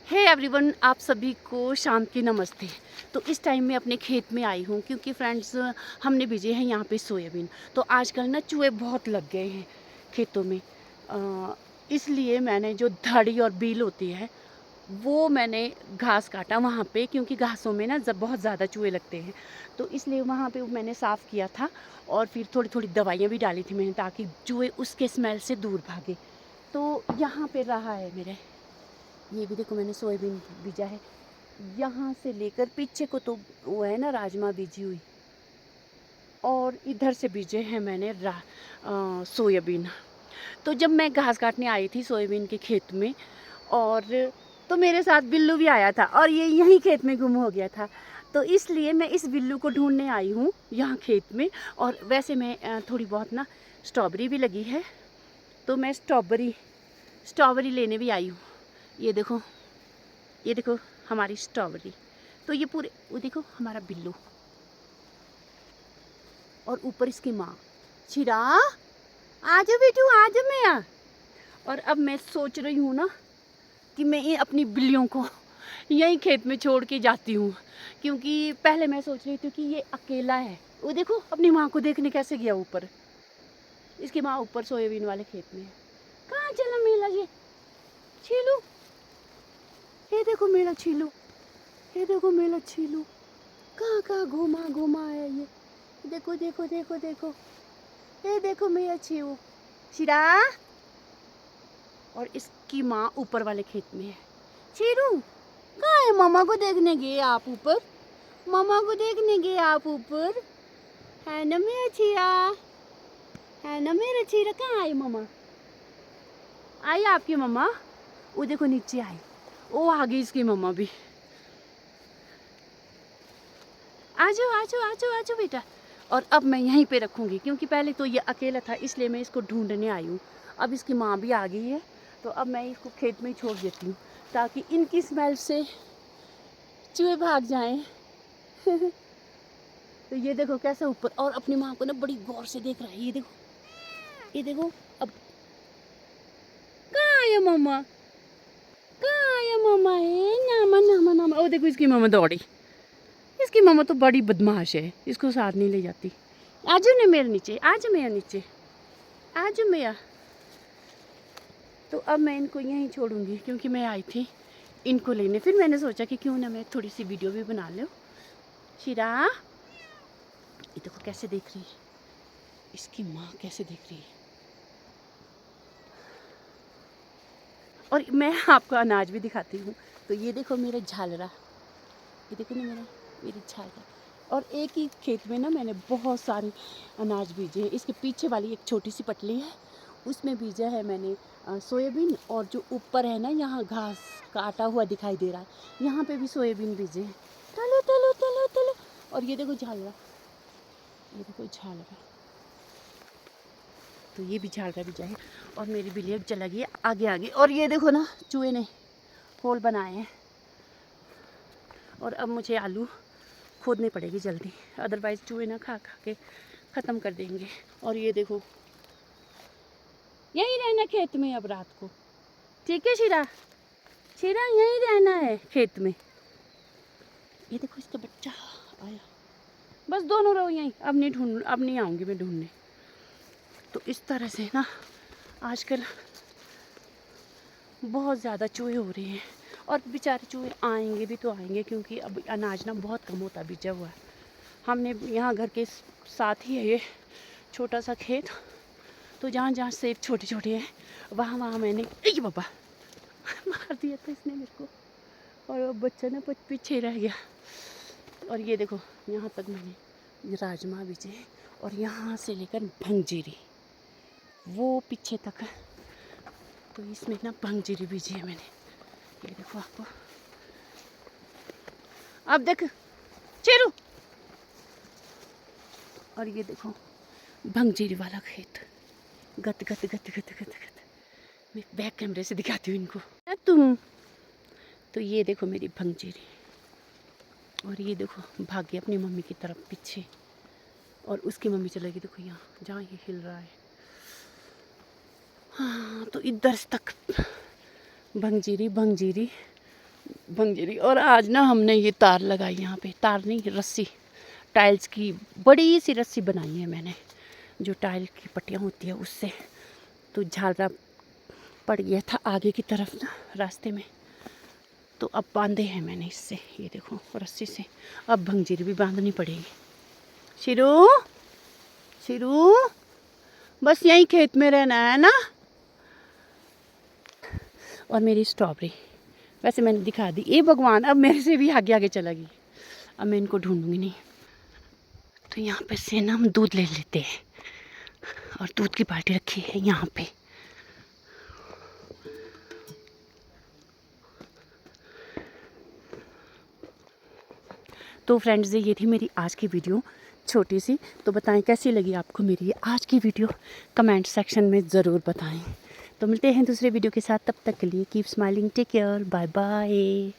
Hey everyone, आप सभी को शाम की नमस्ते। तो इस टाइम मैं अपने खेत में आई हूँ क्योंकि फ्रेंड्स हमने बीजे हैं यहाँ पे सोयाबीन। तो आजकल ना चूहे बहुत लग गए हैं खेतों में। इसलिए मैंने जो धड़ी और बील होती है वो मैंने घास काटा वहाँ पे, क्योंकि घासों में ना बहुत ज़्यादा चूहे लगते हैं। तो इसलिए वहाँ पे मैंने साफ़ किया था और फिर थोड़ी थोड़ी दवाइयाँ भी डाली थी मैंने, ताकि चूहे उसके स्मेल से दूर भागे। तो यहाँ पे रहा है मेरे, ये भी देखो मैंने सोयाबीन बीजा है। यहाँ से लेकर पीछे को तो वो है ना राजमा बीजी हुई, और इधर से बीजे हैं मैंने सोयाबीन। तो जब मैं घास काटने आई थी सोयाबीन के खेत में, और तो मेरे साथ बिल्लू भी आया था और ये यहीं खेत में गुम हो गया था। तो इसलिए मैं इस बिल्लू को ढूंढने आई हूँ यहाँ खेत में। और वैसे मैं थोड़ी बहुत ना स्ट्रॉबेरी भी लगी है, तो मैं स्ट्रॉबेरी लेने भी आई हूँ। ये देखो, ये देखो हमारी स्ट्रॉबेरी। तो ये पूरे, वो देखो हमारा बिल्लू और ऊपर इसकी माँ। छिरा, आ जाओ बेटू, आ जाओ मैं आ। और अब मैं सोच रही हूँ ना कि मैं ये अपनी बिल्लियों को यहीं खेत में छोड़ के जाती हूँ, क्योंकि पहले मैं सोच रही थी कि ये अकेला है। वो देखो अपनी माँ को देखने कैसे गया ऊपर। इसकी माँ ऊपर सोयाबीन वाले खेत में है। कहाँ चला मेला ये छीलू? ये देखो मेरा छीलू, ये देखो मेरा छीलू कहाँ कहाँ घुमा घुमा है ये। देखो देखो देखो देखो, ये देखो मेरा छीलू शिरा। और इसकी माँ ऊपर वाले खेत में है। छीरू कहाँ है? मामा को देखने गए आप ऊपर? मामा को देखने गए आप ऊपर? है ना मेरा छीरा, है ना मेरा छीरा। कहाँ आई मामा? आई आपकी मम्मा? वो देखो नीचे आई, वो आ गई इसकी मम्मा भी। आ जाओ आ जाओ आ जाओ आ जाओ बेटा। और अब मैं यहीं पे रखूँगी, क्योंकि पहले तो ये अकेला था इसलिए मैं इसको ढूंढने आई हूँ। अब इसकी माँ भी आ गई है, तो अब मैं इसको खेत में ही छोड़ देती हूँ, ताकि इनकी स्मेल से चूहे भाग जाएं। तो ये देखो कैसे ऊपर, और अपनी माँ को ना बड़ी गौर से देख रहा है। ये देखो, ये देखो। अब कहाँ आया मामा? कहाँ आया मामा? है नामा नामा नामा। ओ देखो इसकी मामा दौड़ी। इसकी मामा तो बड़ी बदमाश है, इसको साथ नहीं ले जाती। आजो ने मेरे नीचे, आज मेरा नीचे, आज मेरा। तो अब मैं इनको यहीं छोड़ूंगी, क्योंकि मैं आई थी इनको लेने। फिर मैंने सोचा कि क्यों ना मैं थोड़ी सी वीडियो भी बना लूं। शिरा, ये देखो कैसे देख रही है इसकी माँ, कैसे देख रही है। और मैं आपको अनाज भी दिखाती हूँ। तो ये देखो मेरा झालरा, ये देखो ना मेरी झालरा। और एक ही खेत में ना मैंने बहुत सारे अनाज बीजे हैं। इसके पीछे वाली एक छोटी सी पटली है, उसमें बीजा है मैंने सोयाबीन। और जो ऊपर है ना, यहाँ घास काटा हुआ दिखाई दे रहा है, यहाँ पे भी सोयाबीन बीजे हैं। तलो तलो तलो तलो। और ये देखो झालरा, ये देखो झालरा। तो ये भी झालरा बीजा है। और मेरी बिल्ली चला गई आगे आगे। और ये देखो ना चूहे ने होल बनाए हैं। और अब मुझे आलू खोदने पड़ेगी जल्दी, अदरवाइज़ चूहे ना खा खा के ख़त्म कर देंगे। और ये देखो, यहीं रहना खेत में अब रात को, ठीक है शिरा? शिरा यहीं रहना है खेत में। ये देखो इसका बच्चा आया। बस दोनों रहो यहीं, अब नहीं आऊँगी मैं ढूंढने। तो इस तरह से ना आजकल बहुत ज़्यादा चूहे हो रहे हैं। और बेचारे चूहे आएंगे भी तो आएंगे, क्योंकि अब अनाज ना बहुत कम होता बीजा हुआ है। हमने यहाँ घर के साथ ही है ये छोटा सा खेत, तो जहाँ जहाँ सेब छोटे छोटे हैं वहाँ वहाँ मैंने, ये बाबा मार दिया था इसने मेरे को, और वो बच्चा ना पीछे रह गया। और ये देखो यहाँ तक मैंने राजमा बीजे, और यहाँ से लेकर भंगजीरी वो पीछे तक है। तो इसमें ना भंगजीरी बीजी है मैंने, ये देखो आपको। अब देख चेरू। और ये देखो भंगजीरी वाला खेत, गत गत गत गत गत गत। मैं बैक कैमरे से दिखाती हूँ इनको तुम। तो ये देखो मेरी भंगजीरी, और ये देखो भाग गया अपनी मम्मी की तरफ पीछे। और उसकी मम्मी चलेगी देखो यहाँ जहाँ ये हिल रहा है। हाँ, तो इधर तक भंगजीरी भंगजीरी भंगेरी। और आज ना हमने ये तार लगाई यहाँ पे, तार नहीं रस्सी, टाइल्स की बड़ी सी रस्सी बनाई है मैंने, जो टाइल की पट्टियाँ होती है उससे। तो झालरा पड़ गया था आगे की तरफ ना रास्ते में, तो अब बांधे हैं मैंने इससे, ये देखो रस्सी से। अब भंगजीरी भी बांधनी पड़ेगी। शिरू, शिरू, बस यहीं खेत में रहना है ना। और मेरी स्ट्रॉबेरी वैसे मैंने दिखा दी। ए भगवान, अब मेरे से भी आगे आगे चला गई, अब मैं इनको ढूंढूंगी नहीं। तो यहाँ पे से ना हम दूध ले लेते हैं, और दूध की बाल्टी रखी है यहाँ पे। तो फ्रेंड्स, ये थी मेरी आज की वीडियो छोटी सी। तो बताएं कैसी लगी आपको मेरी आज की वीडियो, कमेंट सेक्शन में ज़रूर बताएं। तो मिलते हैं दूसरे वीडियो के साथ, तब तक के लिए keep smiling, take care, bye bye.